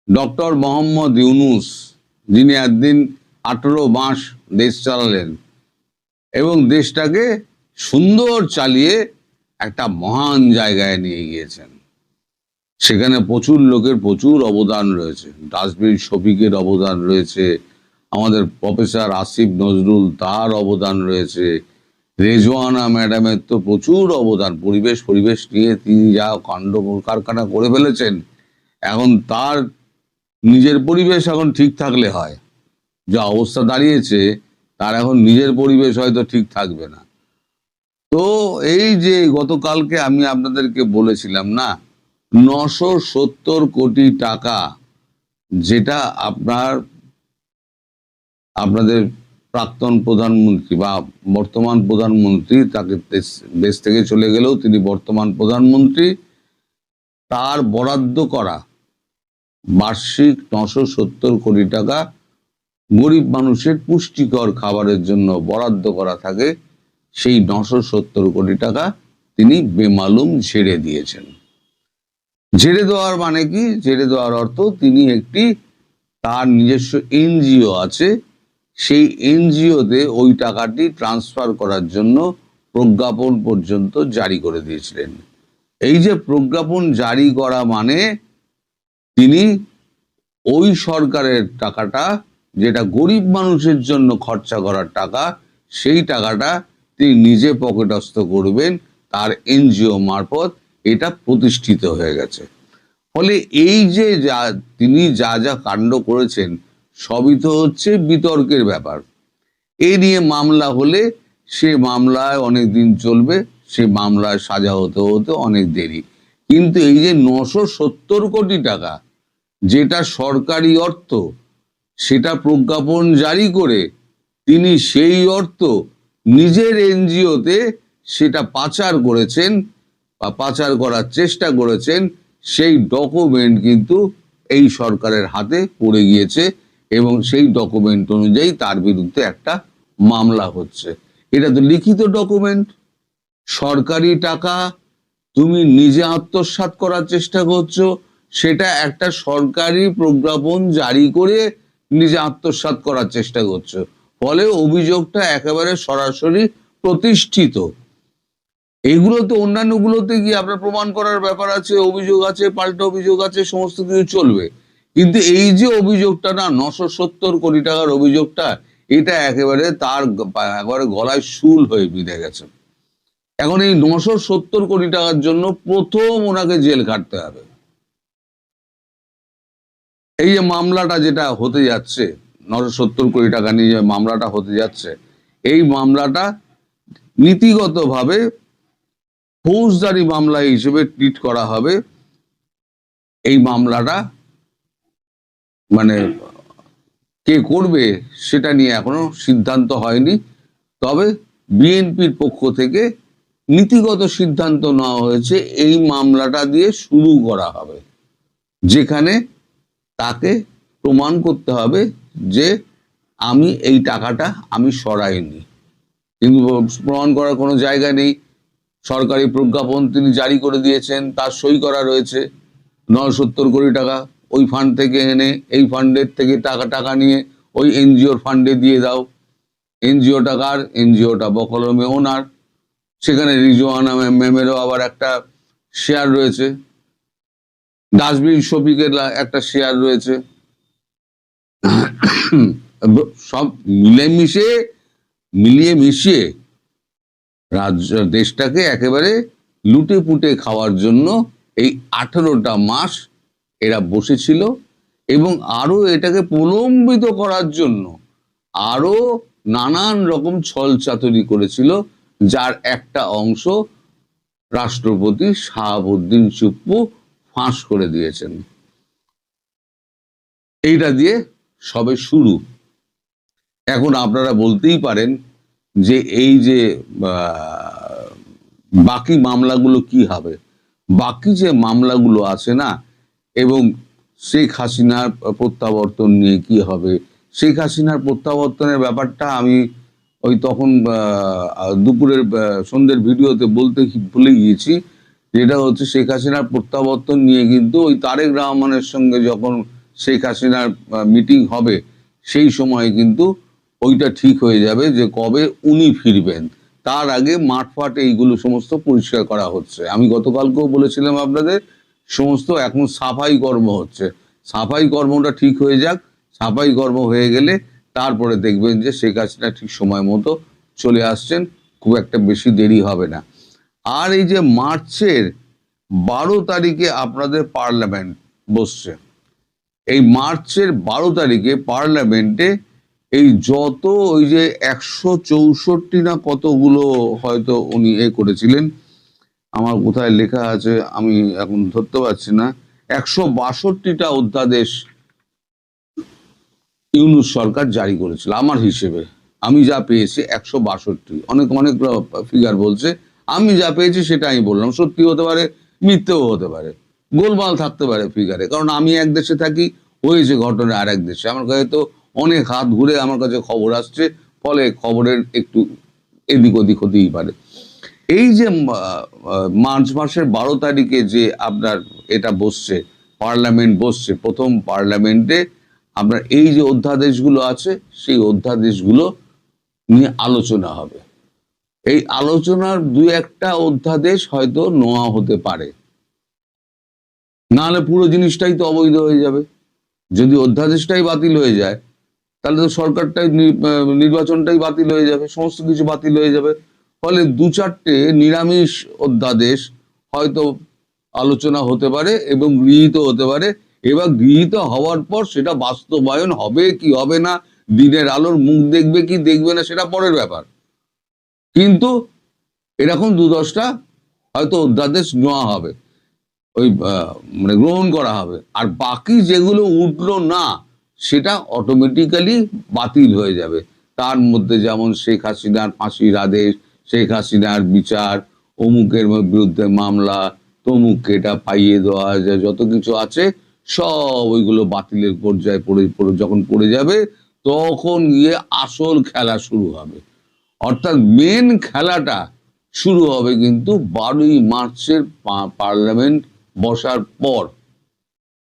Doctor Mohammad Yunus, যিনি একদিন 18 মাস দেশ চালালেন এবং দেশটাকে সুন্দর চালিয়ে একটা মহান জায়গায় নিয়ে গিয়েছেন। সেখানে প্রচুর লোকের প্রচুর অবদান রয়েছে। ডাস্টবিন শফিকের অবদান রয়েছে, আমাদের প্রফেসর আসিফ নজরুল তার অবদান রয়েছে, রেজওয়ানা ম্যাডামের তো প্রচুর অবদান। পরিবেশ নিয়ে তিনি যা কাণ্ড কারখানা করে ফেলেছেন, এখন তার নিজের পরিবেশ এখন ঠিক থাকলে হয়, যা অবস্থা দাঁড়িয়েছে তার এখন নিজের পরিবেশ হয়তো ঠিক থাকবে না। তো এই যে গতকালকে আমি আপনাদেরকে বলেছিলাম না, 970 কোটি টাকা, যেটা আপনাদের প্রাক্তন প্রধানমন্ত্রী বা বর্তমান প্রধানমন্ত্রী, তাকে দেশ থেকে চলে গেলেও তিনি বর্তমান প্রধানমন্ত্রী, তার বরাদ্দ করা বার্ষিক 970 কোটি টাকা গরিব মানুষের পুষ্টিকর খাবারের জন্য বরাদ্দ করা থাকে। সেই 970 কোটি টাকা তিনি বেমালুম ঝেড়ে দিয়েছেন। ঝেড়ে দেওয়ার মানে কি? ঝেড়ে দেওয়ার অর্থ তিনি তার নিজস্ব এনজিও আছে, সেই এনজিওতে ওই টাকাটি ট্রান্সফার করার জন্য প্রজ্ঞাপন পর্যন্ত জারি করে দিয়েছিলেন। এই যে প্রজ্ঞাপন জারি করা মানে তিনি ওই সরকারের টাকাটা, যেটা গরিব মানুষের জন্য খরচা করার টাকা, সেই টাকাটা তিনি নিজে পকেটস্থ করবেন, তার এনজিও মারফত এটা প্রতিষ্ঠিত হয়ে গেছে। ফলে এই যে তিনি যা কাণ্ড করেছেন সবই তো হচ্ছে বিতর্কের ব্যাপার। এই নিয়ে মামলা হলে সে মামলায় অনেক দিন চলবে, সে মামলায় সাজা হতে হতে অনেক দেরি। কিন্তু এই যে 970 কোটি টাকা, যেটা সরকারি অর্থ, সেটা প্রজ্ঞাপন জারি করে তিনি সেই অর্থ নিজের এনজিওতে সেটা পাচার করেছেন বা পাচার করার চেষ্টা করেছেন, সেই ডকুমেন্ট কিন্তু এই সরকারের হাতে পড়ে গিয়েছে এবং সেই ডকুমেন্ট অনুযায়ী তার বিরুদ্ধে একটা মামলা হচ্ছে। এটা তো লিখিত ডকুমেন্ট। সরকারি টাকা তুমি নিজে আত্মসাৎ করার চেষ্টা করছো, সেটা একটা সরকারি প্রজ্ঞাপন জারি করে নিজে আত্মসাৎ করার চেষ্টা করছো। ফলে অভিযোগটা একেবারে সরাসরি প্রতিষ্ঠিত। এগুলো তো অন্যান্যগুলোতে গিয়ে আপনার প্রমাণ করার ব্যাপার আছে, অভিযোগ আছে, পাল্টা অভিযোগ আছে, সমস্ত কিছু চলবে। কিন্তু এই যে অভিযোগটা না, 970 কোটি টাকার অভিযোগটা, এটা একেবারে গলায় শুল হয়ে বিঁধে গেছে। এখন এই 970 কোটি টাকার জন্য প্রথম ওনাকে জেল খাটতে হবে। এই যে মামলাটা যেটা হতে যাচ্ছে, 970 কোটি টাকা নিয়ে যে মামলাটা হতে যাচ্ছে, এই মামলাটা নীতিগতভাবে ফৌজদারি মামলা হিসেবে ট্রিট করা হবে। এই মামলাটা মানে কে করবে সেটা নিয়ে এখনো সিদ্ধান্ত হয়নি। তবে বিএনপির পক্ষ থেকে নীতিগত সিদ্ধান্ত নেওয়া হয়েছে, এই মামলাটা দিয়ে শুরু করা হবে, যেখানে তাকে প্রমাণ করতে হবে যে আমি এই টাকাটা আমি সরাইনি। কিন্তু প্রমাণ করার কোনো জায়গা নেই। সরকারি প্রজ্ঞাপন তিনি জারি করে দিয়েছেন, তার সই করা রয়েছে। 970 কোটি টাকা ওই ফান্ড থেকে এনে এই ফান্ডের থেকে টাকা নিয়ে ওই এনজিওর ফান্ডে দিয়ে দাও। এনজিও টাকার, এনজিওটা বকলমে ওনার। সেখানে রিজওয়ানা ম্যামেরও আবার একটা শেয়ার রয়েছে, ডাস্টবিন শফিকের একটা শেয়ার রয়েছে। সব মিলিয়ে মিশিয়ে দেশটাকে একেবারে লুটে পুটে খাওয়ার জন্য এই 18টা মাস এরা বসেছিল এবং আরো এটাকে প্রলম্বিত করার জন্য আরো নানান রকম ছল চাতুরি করেছিল, যার একটা অংশ রাষ্ট্রপতি শাহাবুদ্দিন চুপ্পু ফাঁস করে দিয়েছেন। এইটা দিয়ে সবে শুরু। এখন আপনারা বলতেই পারেন যে এই যে বাকি মামলাগুলো কি হবে। বাকি যে মামলাগুলো আছে না, এবং শেখ হাসিনার প্রত্যাবর্তন নিয়ে কি হবে, শেখ হাসিনার প্রত্যাবর্তনের ব্যাপারটা আমি ওই তখন দুপুরের সন্ধ্যের ভিডিওতে বলতে ভুলে গিয়েছি। যেটা হচ্ছে শেখ হাসিনার প্রত্যাবর্তন নিয়ে কিন্তু ওই তারেক রহমানের সঙ্গে যখন শেখ হাসিনার মিটিং হবে সেই সময় কিন্তু ওইটা ঠিক হয়ে যাবে যে কবে উনি ফিরবেন। তার আগে মাঠফাট এইগুলো সমস্ত পরিষ্কার করা হচ্ছে। আমি গতকালকেও বলেছিলাম আপনাদের, সমস্ত এখন সাফাই কর্ম হচ্ছে। সাফাই কর্মটা ঠিক হয়ে যাক, সাফাই কর্ম হয়ে গেলে তারপরে দেখবেন যে শেখ হাসিনা ঠিক সময় মতো চলে আসছেন, খুব একটা বেশি দেরি হবে না। আর এই যে মার্চের 12 তারিখে আপনাদের পার্লামেন্ট বসছে, এই মার্চের 12 তারিখে পার্লামেন্টে এই যত ওই যে 164 না কতগুলো হয়তো উনি করেছিলেন, আমার কোথায় লেখা আছে আমি এখন ধরতে পারছি না, 162টা অধ্যাদেশ ইউনূস সরকার জারি করেছিল আমার হিসেবে। আমি যা পেয়েছি 162, অনেক অনেক ফিগার বলছে, আমি যা পেয়েছি সেটা আমি বললাম। সত্যি হতে পারে, মিথ্যেও হতে পারে, গোলমাল থাকতে পারে ফিগারে, কারণ আমি এক দেশে থাকি, হয়েছে ঘটনা আর এক দেশে। আমার কাছে তো অনেক হাত ঘুরে আমার কাছে খবর আসছে, ফলে খবরের একটু এদিক ওদিক হতেই পারে। এই যে মার্চ মাসের 12 তারিখে যে আপনার এটা বসছে, পার্লামেন্ট বসছে, প্রথম পার্লামেন্টে আপনার এই যে অধ্যাদেশগুলো আছে সেই অধ্যাদেশগুলো নিয়ে আলোচনা হবে। এই আলোচনার দু একটা অধ্যাদেশ হয়তো নেওয়া হতে পারে, নাহলে পুরো জিনিসটাই তো অবৈধ হয়ে যাবে। যদি অধ্যাদেশটাই বাতিল হয়ে যায় তাহলে তো সরকারটাই নির্বাচনটাই বাতিল হয়ে যাবে, সমস্ত কিছু বাতিল হয়ে যাবে। ফলে দু চারটে নিরামিষ অধ্যাদেশ হয়তো আলোচনা হতে পারে এবং গৃহীত হতে পারে। এবার গৃহীত হওয়ার পর সেটা বাস্তবায়ন হবে কি হবে না, দিনের আলোর মুখ দেখবে কি দেখবে না, সেটা পরের ব্যাপার। কিন্তু এরকম 2-10টা হয়তো অধ্যাদেশ নেওয়া হবে, ওই মানে গ্রহণ করা হবে। আর বাকি যেগুলো উঠলো না সেটা অটোমেটিক্যালি বাতিল হয়ে যাবে। তার মধ্যে যেমন শেখ হাসিনার ফাঁসির আদেশ, শেখ হাসিনার বিচার, অমুকের বিরুদ্ধে মামলা, তমুককে এটা পাইয়ে দেওয়া যায়, যত কিছু আছে সব ওইগুলো বাতিলের পর্যায়ে যখন পড়ে যাবে তখন গিয়ে আসল খেলা শুরু হবে। অর্থাৎ মেন খেলাটা শুরু হবে কিন্তু 12ই মার্চের পার্লামেন্ট বসার পর,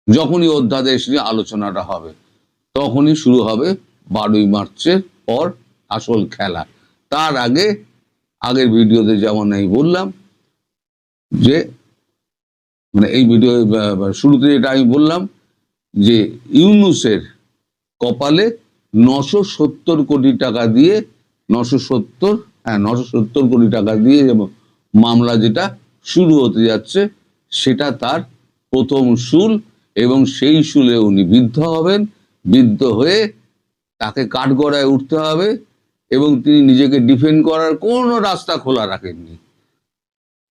যখনই অধ্যাদেশ নিয়ে আলোচনাটা হবে তখনই শুরু হবে 12ই মার্চের পর আসল খেলা। তার আগে আগের ভিডিওতে যেমন আমি বললাম যে মানে এই ভিডিও শুরুতে যেটা আমি বললাম যে ইউনূসের কপালে 970 কোটি টাকা দিয়ে 970 কোটি টাকা দিয়ে মামলা যেটা শুরু হতে যাচ্ছে সেটা তার প্রথম শুল, এবং সেই শুলে উনি বিদ্ধ হবেন। বিদ্ধ হয়ে তাকে কাঠগড়ায় উঠতে হবে, এবং তিনি নিজেকে ডিফেন্ড করার কোনো রাস্তা খোলা রাখেননি।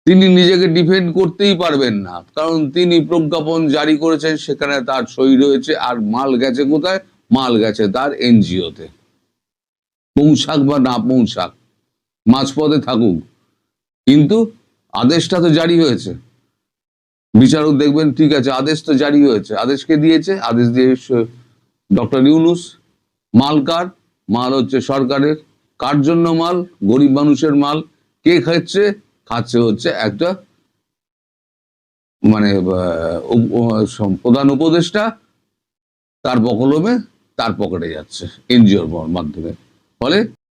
তিনি নিজেকে ডিফেন্ড করতেই পারবেন না, কারণ তিনি প্রজ্ঞাপন জারি করেছেন, সেখানে তার সই রয়েছে। আর মাল গেছে কোথায়? মাল গেছে তার এনজিওতে। পৌঁছাক বা না পৌঁছাক, মাঝপথে থাকুক, কিন্তু আদেশটা তো জারি হয়েছে। বিচারক দেখবেন ঠিক আছে আদেশ তো জারি হয়েছে, আদেশকে দিয়েছে, আদেশ দিয়ে ডক্টর ইউনূস। মাল কার? মাল হচ্ছে সরকারের। কার জন্য মাল? গরিব মানুষের মাল। কে খাচ্ছে? খাচ্ছে হচ্ছে একটা মানে প্রধান উপদেষ্টা, তার বকলমে তার পকেটে যাচ্ছে এনজিওর মাধ্যমে। ফলে